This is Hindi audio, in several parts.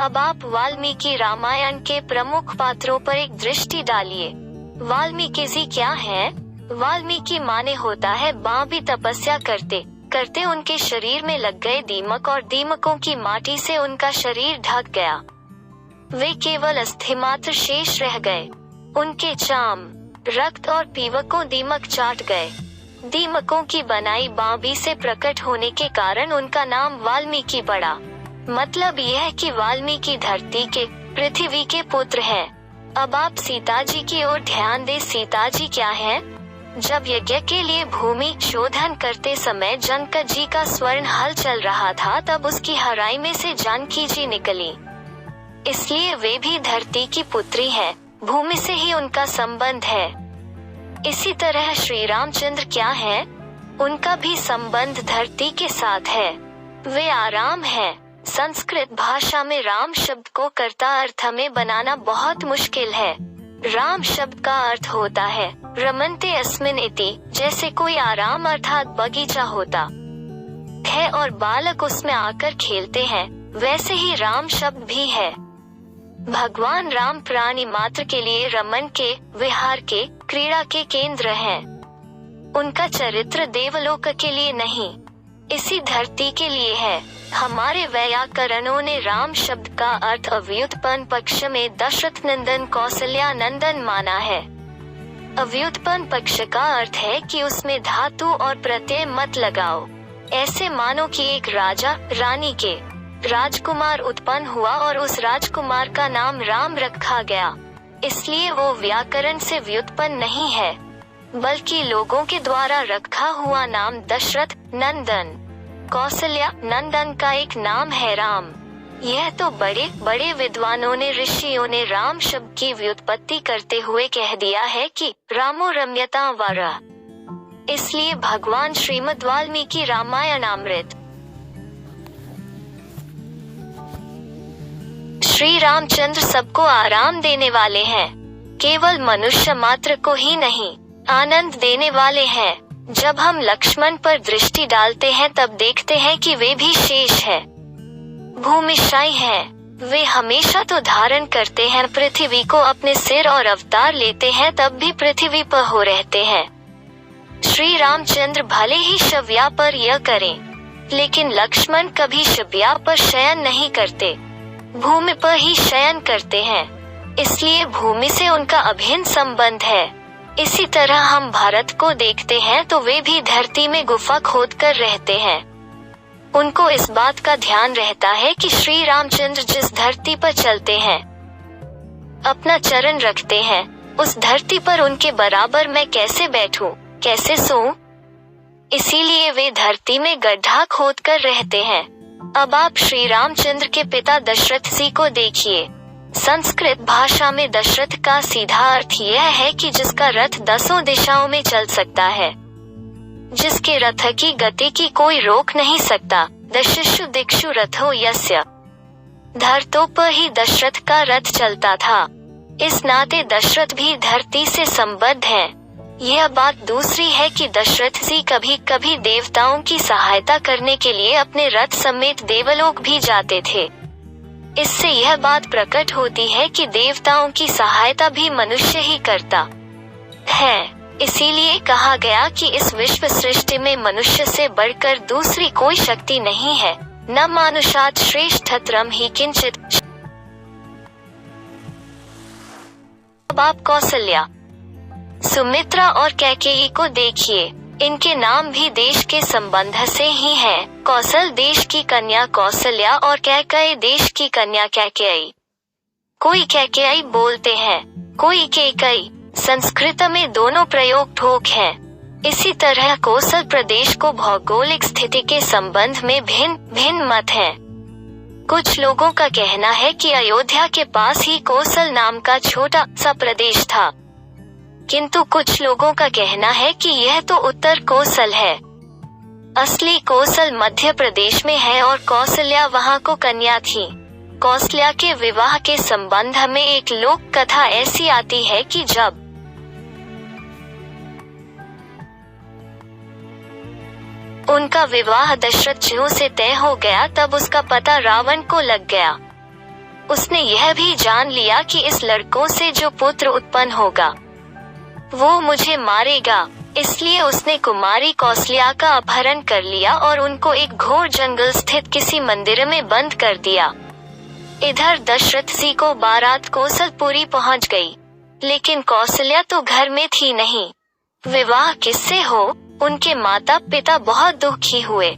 अब आप वाल्मीकि रामायण के प्रमुख पात्रों पर एक दृष्टि डालिए। वाल्मीकि जी क्या है? वाल्मीकि माने होता है बाबी तपस्या करते करते उनके शरीर में लग गए दीमक और दीमकों की माटी से उनका शरीर ढक गया। वे केवल अस्थि मात्र शेष रह गए। उनके चाम, रक्त और पीवकों दीमक चाट गए। दीमकों की बनाई बाबी से प्रकट होने के कारण उनका नाम वाल्मीकि पड़ा। मतलब यह है कि वाल्मीकि धरती के, पृथ्वी के पुत्र हैं। अब आप सीता जी की ओर ध्यान दें। सीता जी क्या है? जब यज्ञ के लिए भूमि शोधन करते समय जनक जी का स्वर्ण हल चल रहा था, तब उसकी हराई में से जानकी जी निकली। इसलिए वे भी धरती की पुत्री हैं। भूमि से ही उनका संबंध है। इसी तरह श्री रामचंद्र क्या है? उनका भी संबंध धरती के साथ है। वे आराम हैं। संस्कृत भाषा में राम शब्द को कर्ता अर्थ में बनाना बहुत मुश्किल है। राम शब्द का अर्थ होता है रमन्ते अस्मिन् इति, जैसे कोई आराम अर्थात बगीचा होता है और बालक उसमें आकर खेलते हैं, वैसे ही राम शब्द भी है। भगवान राम प्राणी मात्र के लिए रमन के, विहार के, क्रीड़ा के केंद्र हैं। उनका चरित्र देवलोक के लिए नहीं, इसी धरती के लिए है। हमारे व्याकरणों ने राम शब्द का अर्थ अव्युत्पन्न पक्ष में दशरथ नंदन कौशल्या नंदन माना है। अव्युत्पन्न पक्ष का अर्थ है कि उसमें धातु और प्रत्यय मत लगाओ। ऐसे मानो कि एक राजा रानी के राजकुमार उत्पन्न हुआ और उस राजकुमार का नाम राम रखा गया। इसलिए वो व्याकरण से व्युत्पन्न नहीं है, बल्कि लोगों के द्वारा रखा हुआ नाम दशरथ नंदन कौशल्या नंदन का एक नाम है राम। यह तो बड़े बड़े विद्वानों ने, ऋषियों ने राम शब्द की व्युत्पत्ति करते हुए कह दिया है कि रामो रम्यता वरः। इसलिए भगवान श्रीमद् वाल्मीकि रामायणामृत श्री रामचंद्र सबको आराम देने वाले हैं। केवल मनुष्य मात्र को ही नहीं, आनंद देने वाले हैं। जब हम लक्ष्मण पर दृष्टि डालते हैं तब देखते हैं कि वे भी शेष है, भूमिशायी हैं। वे हमेशा तो धारण करते हैं पृथ्वी को अपने सिर और अवतार लेते हैं तब भी पृथ्वी पर हो रहते हैं। श्री रामचंद्र भले ही शव्या पर यह करें, लेकिन लक्ष्मण कभी शव्या पर शयन नहीं करते, भूमि पर ही शयन करते हैं। इसलिए भूमि से उनका अभिन्न संबंध है। इसी तरह हम भारत को देखते हैं तो वे भी धरती में गुफा खोदकर रहते हैं। उनको इस बात का ध्यान रहता है कि श्री रामचंद्र जिस धरती पर चलते हैं, अपना चरण रखते हैं, उस धरती पर उनके बराबर मैं कैसे बैठूं, कैसे सोऊं? इसीलिए वे धरती में गड्ढा खोदकर रहते हैं। अब आप श्री रामचंद्र के पिता दशरथ जी को देखिए। संस्कृत भाषा में दशरथ का सीधा अर्थ यह है कि जिसका रथ 10 दिशाओं में चल सकता है, जिसके रथ की गति की कोई रोक नहीं सकता। दशषु दिक्षु रथो यस्य, धरतों पर ही दशरथ का रथ चलता था। इस नाते दशरथ भी धरती से संबद्ध हैं। यह बात दूसरी है कि दशरथ जी कभी कभी देवताओं की सहायता करने के लिए अपने रथ समेत देवलोक भी जाते थे। इससे यह बात प्रकट होती है कि देवताओं की सहायता भी मनुष्य ही करता है। इसीलिए कहा गया कि इस विश्व सृष्टि में मनुष्य से बढ़कर दूसरी कोई शक्ति नहीं है, न मानुषात् श्रेष्ठतरम ही किंचित। अब आप कौशल्या, सुमित्रा और कैकेयी को देखिए। इनके नाम भी देश के संबंध से ही हैं। कौशल देश की कन्या कौशल्या और कैकेयी देश की कन्या कैकेयी। कोई कैकेयी बोलते हैं, कोई कैकेयी। संस्कृत में दोनों प्रयोग ठोक हैं। इसी तरह कोसल प्रदेश को भौगोलिक स्थिति के संबंध में भिन्न भिन्न मत हैं। कुछ लोगों का कहना है कि अयोध्या के पास ही कोसल नाम का छोटा सा प्रदेश था, किंतु कुछ लोगों का कहना है कि यह तो उत्तर कोसल है। असली कोसल मध्य प्रदेश में है और कौशल्या वहां को कन्या थी। कौशल्या के विवाह के संबंध में एक लोक कथा ऐसी आती है कि जब उनका विवाह दशरथ जी से तय हो गया तब उसका पता रावण को लग गया। उसने यह भी जान लिया कि इस लड़कों से जो पुत्र उत्पन्न होगा वो मुझे मारेगा। इसलिए उसने कुमारी कौशल्या का अपहरण कर लिया और उनको एक घोर जंगल स्थित किसी मंदिर में बंद कर दिया। इधर दशरथ जी को बारात कौशलपुरी पहुंच गई, लेकिन कौशल्या तो घर में थी नहीं। विवाह किससे हो? उनके माता पिता बहुत दुखी हुए।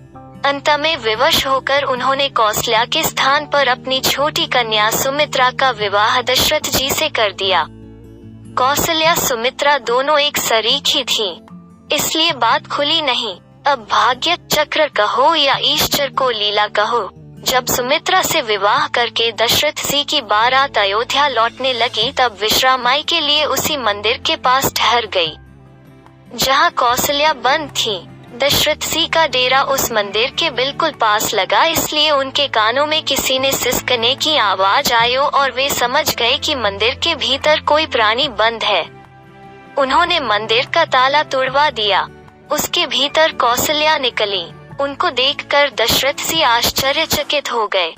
अंत में विवश होकर उन्होंने कौशल्या के स्थान पर अपनी छोटी कन्या सुमित्रा का विवाह दशरथ जी से कर दिया। कौशल्या सुमित्रा दोनों एक सरीख ही थीं, इसलिए बात खुली नहीं। अब भाग्य चक्र कहो या ईश्वर को लीला कहो, जब सुमित्रा से विवाह करके दशरथ जी की बारात अयोध्या लौटने लगी तब विश्रामाई के लिए उसी मंदिर के पास ठहर गई जहां कौशल्या बंद थी। दशरथ जी का डेरा उस मंदिर के बिल्कुल पास लगा, इसलिए उनके कानों में किसी ने सिसकने की आवाज आई और वे समझ गए कि मंदिर के भीतर कोई प्राणी बंद है। उन्होंने मंदिर का ताला तोड़वा दिया। उसके भीतर कौशल्या निकली। उनको देखकर दशरथ जी आश्चर्यचकित हो गए।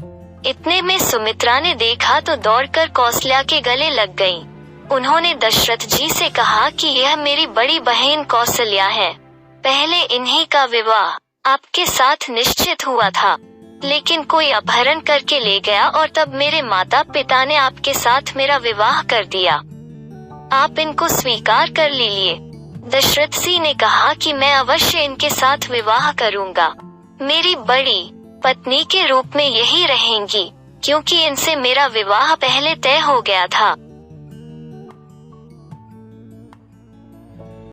इतने में सुमित्रा ने देखा तो दौड़कर कौशल्या के गले लग गईं। उन्होंने दशरथ जी से कहा कि यह मेरी बड़ी बहन कौशल्या है। पहले इन्हीं का विवाह आपके साथ निश्चित हुआ था, लेकिन कोई अपहरण करके ले गया और तब मेरे माता पिता ने आपके साथ मेरा विवाह कर दिया। आप इनको स्वीकार कर लीजिए। दशरथ जी ने कहा कि मैं अवश्य इनके साथ विवाह करूंगा। मेरी बड़ी पत्नी के रूप में यही रहेंगी, क्योंकि इनसे मेरा विवाह पहले तय हो गया था।